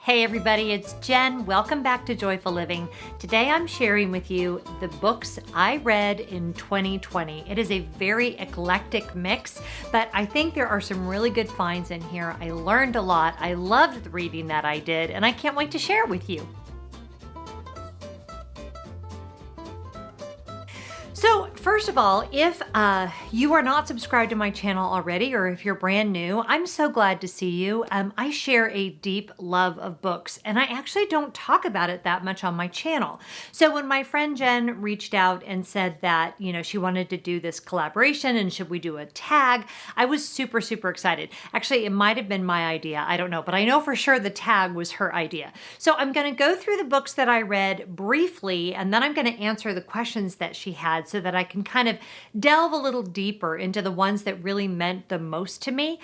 Hey everybody, it's Jen. Welcome back to Joyful Living. Today I'm sharing with you the books I read in 2020. It is a very eclectic mix, but I think there are some really good finds in here. I learned a lot. I loved the reading that I did, and I can't wait to share it with you. So first of all, if you are not subscribed to my channel already, or if you're brand new, I'm so glad to see you. I share a deep love of books, and I actually don't talk about it that much on my channel. So when my friend Jen reached out and said that, she wanted to do this collaboration and should we do a tag, I was super, super excited. Actually, it might have been my idea. I don't know, but I know for sure the tag was her idea. So I'm going to go through the books that I read briefly, and then I'm going to answer the questions that she had so that I can kind of delve a little deeper into the ones that really meant the most to me.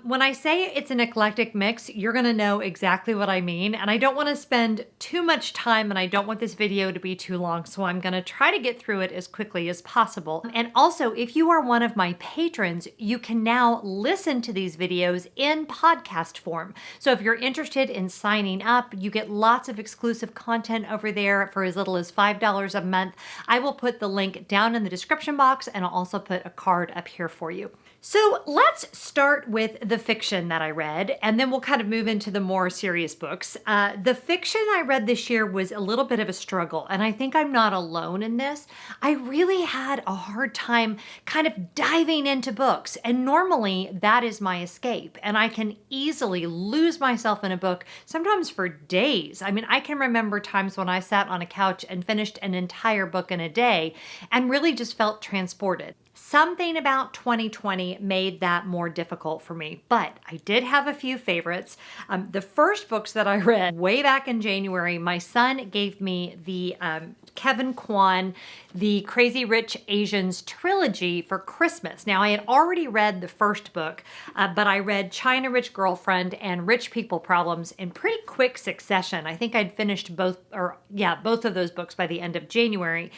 When I say it's an eclectic mix, you're going to know exactly what I mean. And I don't want to spend too much time, and I don't want this video to be too long. So I'm going to try to get through it as quickly as possible. And also, if you are one of my patrons, you can now listen to these videos in podcast form. So if you're interested in signing up, you get lots of exclusive content over there for as little as $5 a month. I will put the link down in the description box, and I'll also put a card up here for you. So let's start with the fiction that I read, and then we'll kind of move into the more serious books. The fiction I read this year was a little bit of a struggle, and I think I'm not alone in this. I really had a hard time kind of diving into books, and normally that is my escape, and I can easily lose myself in a book, sometimes for days. I mean, I can remember times when I sat on a couch and finished an entire book in a day and really just felt transported. Something about 2020 made that more difficult for me, but I did have a few favorites. The first books that I read way back in January, my son gave me the Kwan, the Crazy Rich Asians trilogy for Christmas. Now, I had already read the first book, but I read China Rich Girlfriend and Rich People Problems in pretty quick succession. I think I'd finished both of those books by the end of January.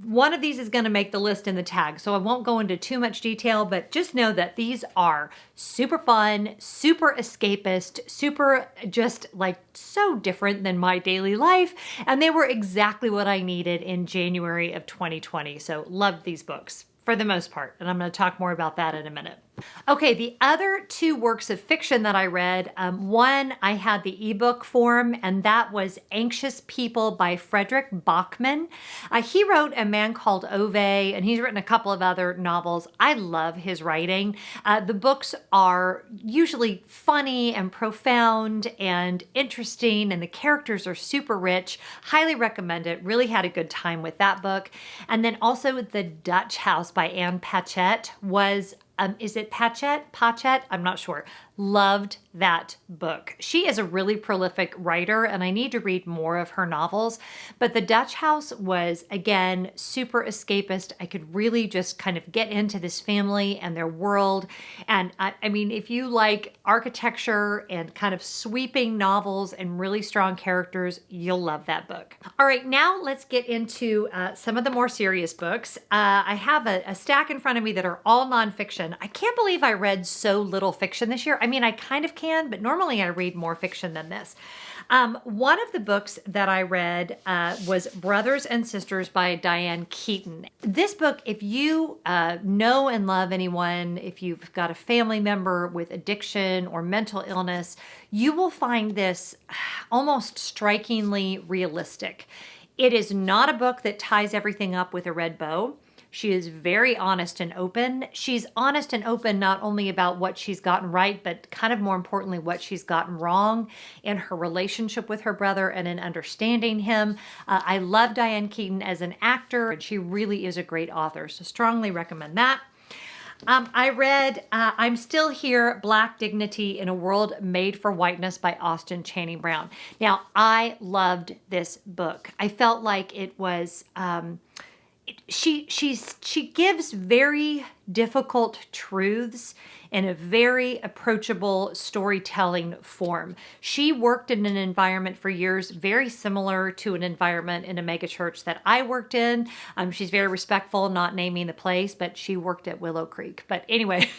One of these is going to make the list in the tag, so I won't go into too much detail, but just know that these are super fun, super escapist, super just like so different than my daily life, and they were exactly what I needed in January of 2020. So loved these books for the most part, and I'm going to talk more about that in a minute. Okay, the other two works of fiction that I read, one I had the ebook form, and that was Anxious People by Frederik Backman. He wrote A Man Called Ove, and he's written a couple of other novels. I love his writing. The books are usually funny and profound and interesting, and the characters are super rich. Highly recommend it. Really had a good time with that book. And then also The Dutch House by Pachett was is it Pachett? Pachett? I'm not sure. Loved that book. She is a really prolific writer, and I need to read more of her novels. But The Dutch House was, again, super escapist. I could really just kind of get into this family and their world. And I mean, if you like architecture and kind of sweeping novels and really strong characters, you'll love that book. All right, now let's get into some of the more serious books. I have a stack in front of me that are all nonfiction. I can't believe I read so little fiction this year. I mean, I kind of can, but normally I read more fiction than this. One of the books that I read was Brothers and Sisters by Diane Keaton. This book, if you know and love anyone, if you've got a family member with addiction or mental illness, you will find this almost strikingly realistic. It is not a book that ties everything up with a red bow. She is very honest and open. She's honest and open not only about what she's gotten right, but kind of more importantly, what she's gotten wrong in her relationship with her brother and in understanding him. I love Diane Keaton as an actor, and she really is a great author, so strongly recommend that. I read I'm Still Here, Black Dignity in a World Made for Whiteness by Austen Channing Brown. Now, I loved this book. I felt like it was... She gives very difficult truths in a very approachable storytelling form. She worked in an environment for years very similar to an environment in a megachurch that I worked in. She's very respectful, not naming the place, but she worked at Willow Creek. But anyway,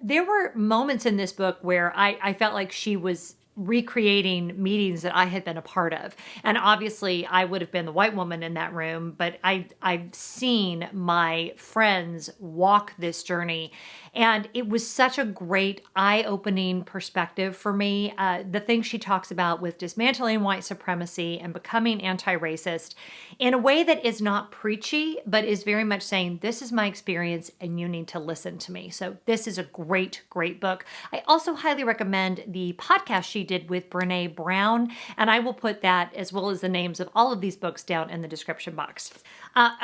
there were moments in this book where I felt like she was recreating meetings that I had been a part of. And obviously I would have been the white woman in that room, but I've seen my friends walk this journey. And it was such a great eye-opening perspective for me. The things she talks about with dismantling white supremacy and becoming anti-racist in a way that is not preachy, but is very much saying, this is my experience and you need to listen to me. So this is a great, great book. I also highly recommend the podcast she did with Brene Brown, and I will put that as well as the names of all of these books down in the description box.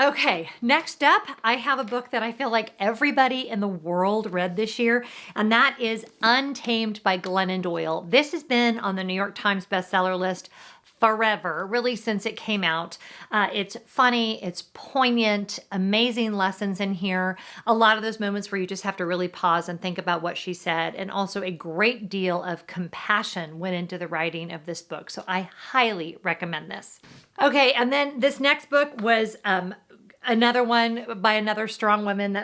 Okay, next up, I have a book that I feel like everybody in the world read this year, and that is Untamed by Glennon Doyle. This has been on the New York Times bestseller list forever, really since it came out. It's funny, it's poignant, amazing lessons in here. A lot of those moments where you just have to really pause and think about what she said, and also a great deal of compassion went into the writing of this book. So I highly recommend this. Okay, and then this next book was another one by another strong woman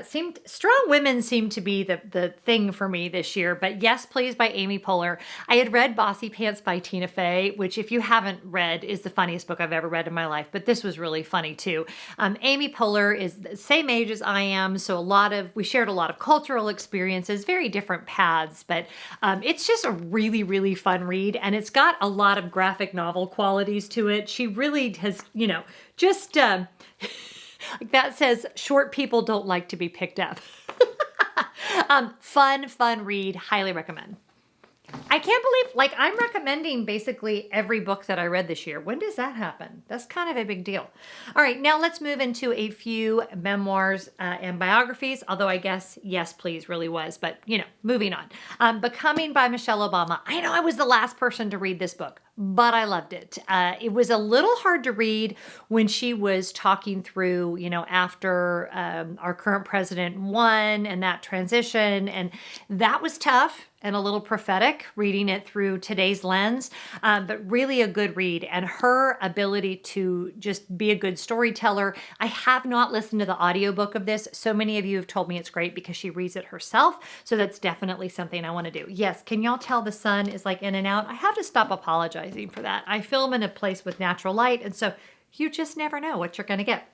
strong women seem to be the thing for me this year, but Yes Please by Amy Poehler. I had read Bossy Pants by Tina Fey, which if you haven't read is the funniest book I've ever read in my life, but this was really funny too. Amy Poehler is the same age as I am, so we shared a lot of cultural experiences, very different paths, but it's just a really, really fun read, and it's got a lot of graphic novel qualities to it. She really has, just... like that says, short people don't like to be picked up. Fun read. Highly recommend. I can't believe, I'm recommending basically every book that I read this year. When does that happen? That's kind of a big deal. All right, now let's move into a few memoirs and biographies, although I guess Yes Please really was, but moving on. Becoming by Michelle Obama. I know I was the last person to read this book, but I loved it. It was a little hard to read when she was talking through, after our current president won and that transition, and that was tough and a little prophetic reading it through today's lens, but really a good read. And her ability to just be a good storyteller. I have not listened to the audiobook of this. So many of you have told me it's great because she reads it herself. So that's definitely something I want to do. Yes, can y'all tell the sun is in and out? I have to stop apologizing for that. I film in a place with natural light, and so you just never know what you're going to get.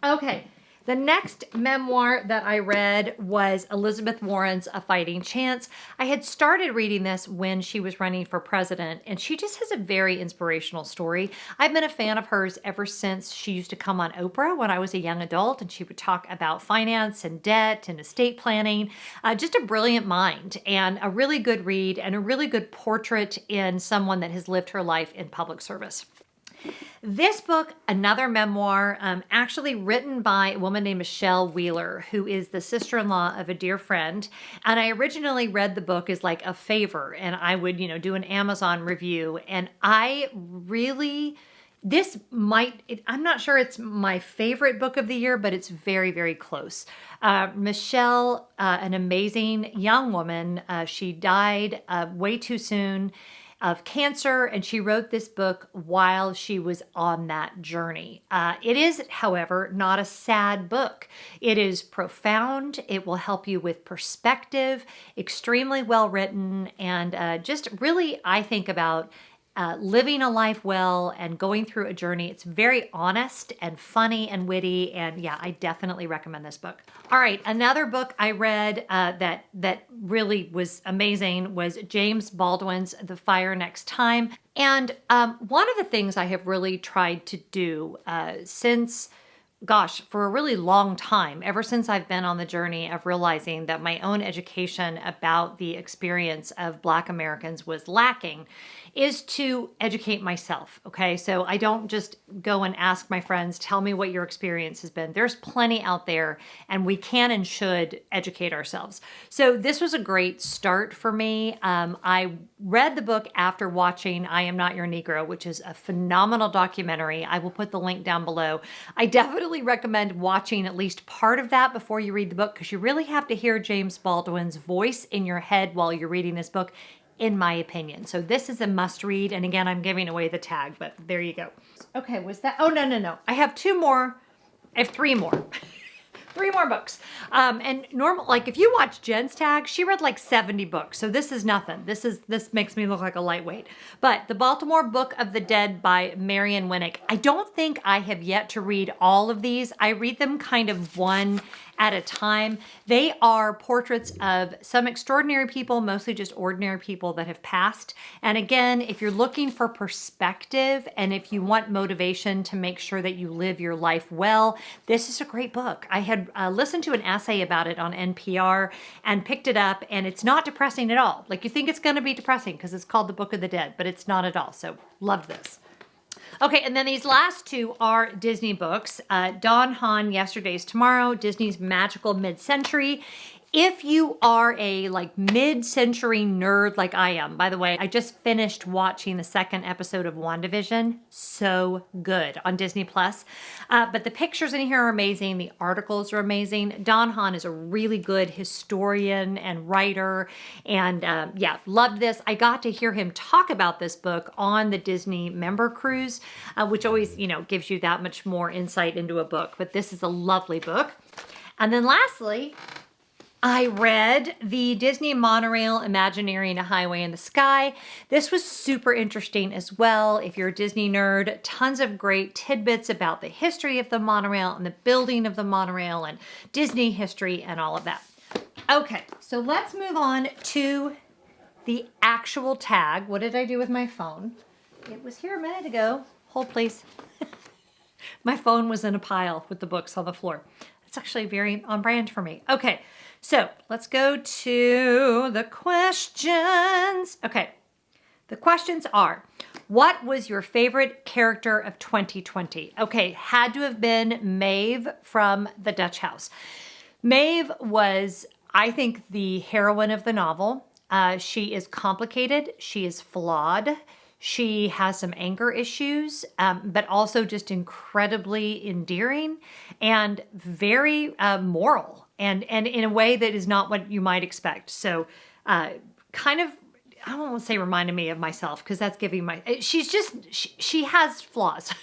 Okay. The next memoir that I read was Elizabeth Warren's A Fighting Chance. I had started reading this when she was running for president, and she just has a very inspirational story. I've been a fan of hers ever since she used to come on Oprah when I was a young adult, and she would talk about finance and debt and estate planning. Just a brilliant mind and a really good read and a really good portrait in someone that has lived her life in public service. This book, another memoir, actually written by a woman named Michele Wheeler, who is the sister-in-law of a dear friend. And I originally read the book as a favor, and I would, do an Amazon review. And I really, I'm not sure it's my favorite book of the year, but it's very, very close. Michele, an amazing young woman, she died way too soon of cancer, and she wrote this book while she was on that journey. It is, however, not a sad book. It is profound. It will help you with perspective, extremely well written, and just really, I think about living a life well and going through a journey. It's very honest and funny and witty, and yeah, I definitely recommend this book. All right, another book I read that really was amazing was James Baldwin's The Fire Next Time. And one of the things I have really tried to do for a really long time, ever since I've been on the journey of realizing that my own education about the experience of Black Americans was lacking, is to educate myself, okay? So I don't just go and ask my friends, tell me what your experience has been. There's plenty out there, and we can and should educate ourselves. So this was a great start for me. I read the book after watching I Am Not Your Negro, which is a phenomenal documentary. I will put the link down below. I definitely recommend watching at least part of that before you read the book, because you really have to hear James Baldwin's voice in your head while you're reading this book, in my opinion. So this is a must read. And again, I'm giving away the tag, but there you go. Okay, was that? Oh, no. I have two more. I have three more. 3 more books. And normal, like if you watch Jen's tag, she read like 70 books. So this is nothing. This makes me look like a lightweight. But The Baltimore Book of the Dead by Marion. I don't think I have yet to read all of these. I read them kind of one at a time. They are portraits of some extraordinary people, mostly just ordinary people that have passed. And again, if you're looking for perspective and if you want motivation to make sure that you live your life well, this is a great book. I had listened to an essay about it on NPR and picked it up, and it's not depressing at all. Like you think it's going to be depressing because it's called The Book of the Dead, but it's not at all. So loved this. Okay, and then these last 2 are Disney books. Don Hahn, Yesterday's Tomorrow, Disney's Magical Mid-Century. If you are a like mid-century nerd like I am, by the way, I just finished watching the 2nd episode of WandaVision. So good on Disney Plus. But the pictures in here are amazing. The articles are amazing. Don Hahn is a really good historian and writer. And yeah, loved this. I got to hear him talk about this book on the Disney member cruise, which always, you know, gives you that much more insight into a book. But this is a lovely book. And then lastly, I read the Disney Monorail Imagineering a Highway in the Sky. This was super interesting as well. If you're a Disney nerd, tons of great tidbits about the history of the monorail and the building of the monorail and Disney history and all of that. Okay, so let's move on to the actual tag. What did I do with my phone? It was here a minute ago. Hold, please. My phone was in a pile with the books on the floor. It's actually very on brand for me. Okay, so let's go to the questions. Okay, the questions are, what was your favorite character of 2020? Okay, had to have been Maeve from The Dutch House. Maeve was, I think, the heroine of the novel. She is complicated. She is flawed. She has some anger issues, but also just incredibly endearing and very moral and in a way that is not what you might expect. So kind of, I don't want to say reminded me of myself because that's giving my, she has flaws.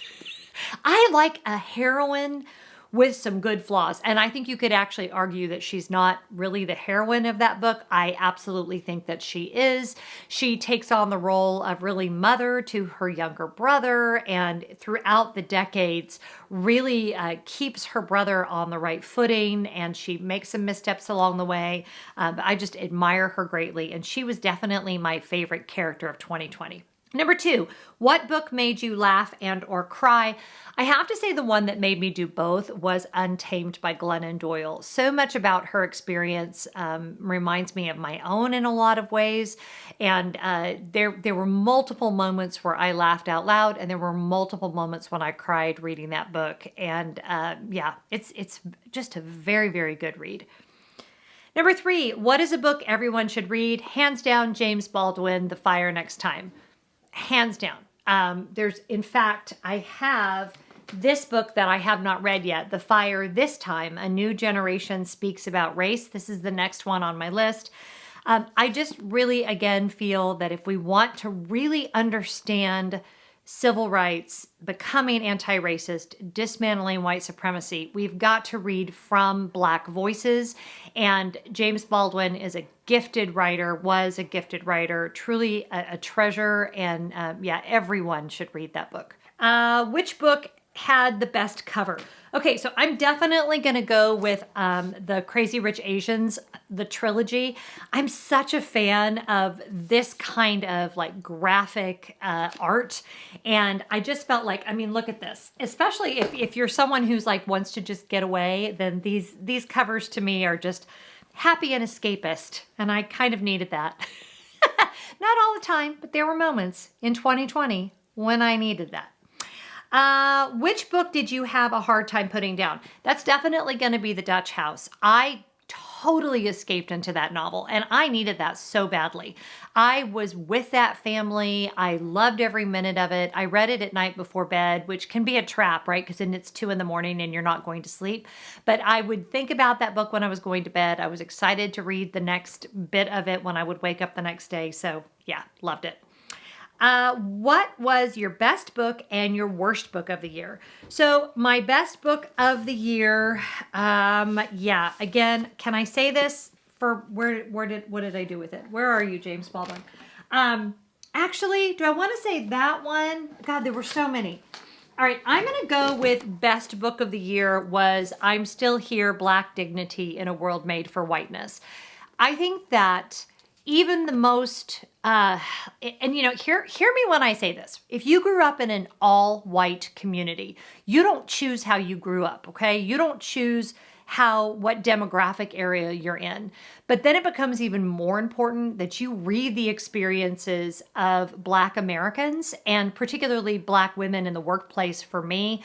I like a heroine with some good flaws. And I think you could actually argue that she's not really the heroine of that book. I absolutely think that she is. She takes on the role of really mother to her younger brother, and throughout the decades really keeps her brother on the right footing, and she makes some missteps along the way. But I just admire her greatly, and she was definitely my favorite character of 2020. Number 2, what book made you laugh and or cry? I have to say the one that made me do both was Untamed by Glennon Doyle. So much about her experience reminds me of my own in a lot of ways. And there were multiple moments where I laughed out loud, and there were multiple moments when I cried reading that book. And yeah, it's just a very, very good read. Number 3, what is a book everyone should read? Hands down, James Baldwin, The Fire Next Time. Hands down. In fact, I have this book that I have not read yet, The Fire This Time, A New Generation Speaks About Race. This is the next one on my list. I just really, again, feel that if we want to really understand civil rights, becoming anti-racist, dismantling white supremacy, we've got to read from Black voices. And James Baldwin is a gifted writer, was a gifted writer, truly a treasure. And yeah, everyone should read that book. Which book had the best cover? Okay, so I'm definitely going to go with the Crazy Rich Asians, the trilogy. I'm such a fan of this kind of like graphic art. And I just felt like, I mean, look at this. Especially if you're someone who's like wants to just get away, then these covers to me are just happy and escapist. And I kind of needed that. Not all the time, but there were moments in 2020 when I needed that. Which book did you have a hard time putting down? That's definitely going to be The Dutch House. I totally escaped into that novel, and I needed that so badly. I was with that family. I loved every minute of it. I read it at night before bed, which can be a trap, right? Because then it's 2 a.m. and you're not going to sleep. But I would think about that book when I was going to bed. I was excited to read the next bit of it when I would wake up the next day. So yeah, loved it. What was your best book and your worst book of the year? So my best book of the year, yeah, again, can I say this for what did I do with it? Where are you, James Baldwin? Actually, do I want to say that one? God, there were so many. All right, I'm going to go with best book of the year was I'm Still Here, Black Dignity in a World Made for Whiteness. I think that even the most, and you know, hear me when I say this. If you grew up in an all-white community, you don't choose how you grew up, okay? You don't choose what demographic area you're in. But then it becomes even more important that you read the experiences of Black Americans and particularly Black women in the workplace. For me,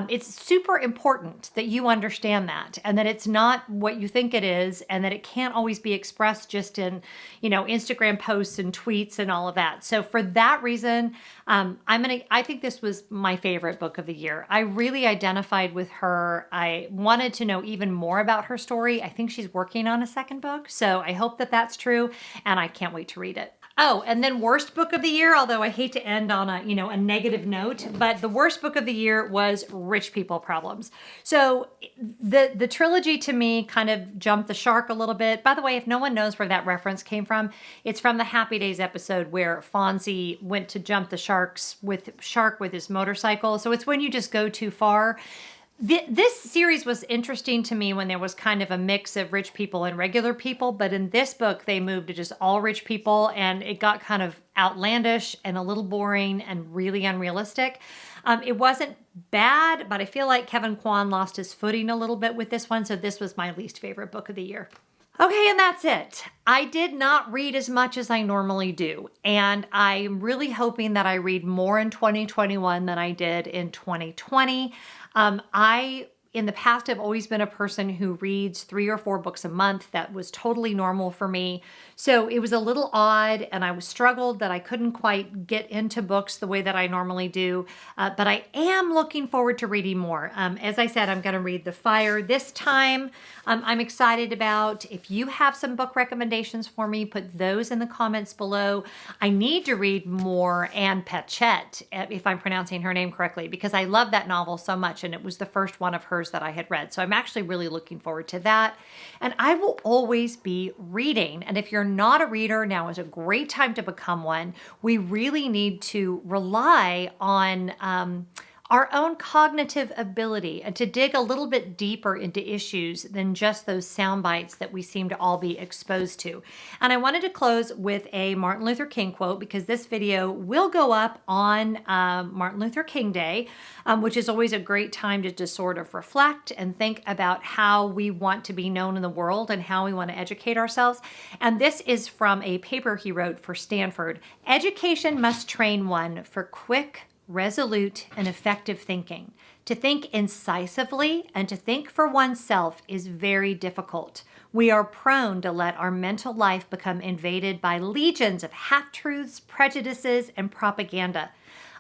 it's super important that you understand that and that it's not what you think it is and that it can't always be expressed just in, you know, Instagram posts and tweets and all of that. So for that reason, I think this was my favorite book of the year. I really identified with her. I wanted to know even more about her story. I think she's working on a second book. So I hope that that's true, and I can't wait to read it. Oh, and then worst book of the year, although I hate to end on a negative note, but the worst book of the year was Rich People Problems. So the trilogy to me kind of jumped the shark a little bit. By the way, if no one knows where that reference came from, it's from the Happy Days episode where Fonzie went to jump the shark with his motorcycle. So it's when you just go too far. This series was interesting to me when there was kind of a mix of rich people and regular people, but in this book, they moved to just all rich people, and it got kind of outlandish and a little boring and really unrealistic. It wasn't bad, but I feel like Kevin Kwan lost his footing a little bit with this one, so this was my least favorite book of the year. Okay, and that's it. I did not read as much as I normally do, and I'm really hoping that I read more in 2021 than I did in 2020. In the past, have always been a person who reads 3 or 4 books a month. That was totally normal for me. So it was a little odd, and I struggled that I couldn't quite get into books the way that I normally do. But I am looking forward to reading more. As I said, I'm going to read The Fire this time. I'm excited about. If you have some book recommendations for me, put those in the comments below. I need to read more Anne Pachett, if I'm pronouncing her name correctly, because I love that novel so much, and it was the first one of hers that I had read. So I'm actually really looking forward to that. And I will always be reading. And if you're not a reader, now is a great time to become one. We really need to rely on our own cognitive ability and to dig a little bit deeper into issues than just those sound bites that we seem to all be exposed to. And I wanted to close with a Martin Luther King quote, because this video will go up on Martin Luther King Day, which is always a great time to just sort of reflect and think about how we want to be known in the world and how we want to educate ourselves. And this is from a paper he wrote for Stanford. Education must train one for quick, resolute, and effective thinking. To think incisively and to think for oneself is very difficult. We are prone to let our mental life become invaded by legions of half-truths, prejudices, and propaganda.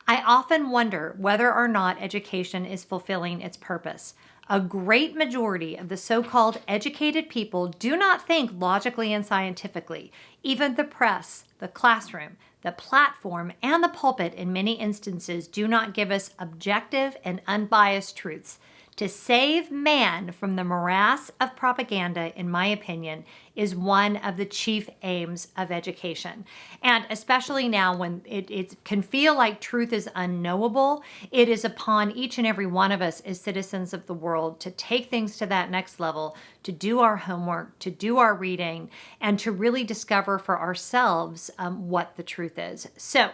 I often wonder whether or not education is fulfilling its purpose. A great majority of the so-called educated people do not think logically and scientifically. Even the press, the classroom, the platform, and the pulpit in many instances do not give us objective and unbiased truths. To save man from the morass of propaganda, in my opinion, is one of the chief aims of education. And especially now when it can feel like truth is unknowable, it is upon each and every one of us as citizens of the world to take things to that next level, to do our homework, to do our reading, and to really discover for ourselves what the truth is. So,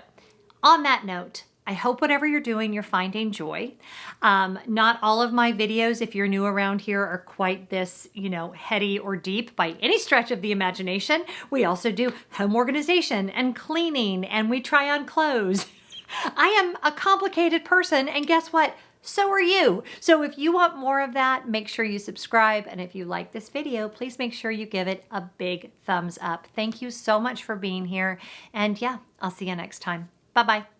on that note, I hope whatever you're doing, you're finding joy. Not all of my videos, if you're new around here, are quite this, heady or deep by any stretch of the imagination. We also do home organization and cleaning, and we try on clothes. I am a complicated person, and guess what? So are you. So if you want more of that, make sure you subscribe. And if you like this video, please make sure you give it a big thumbs up. Thank you so much for being here. And yeah, I'll see you next time. Bye-bye.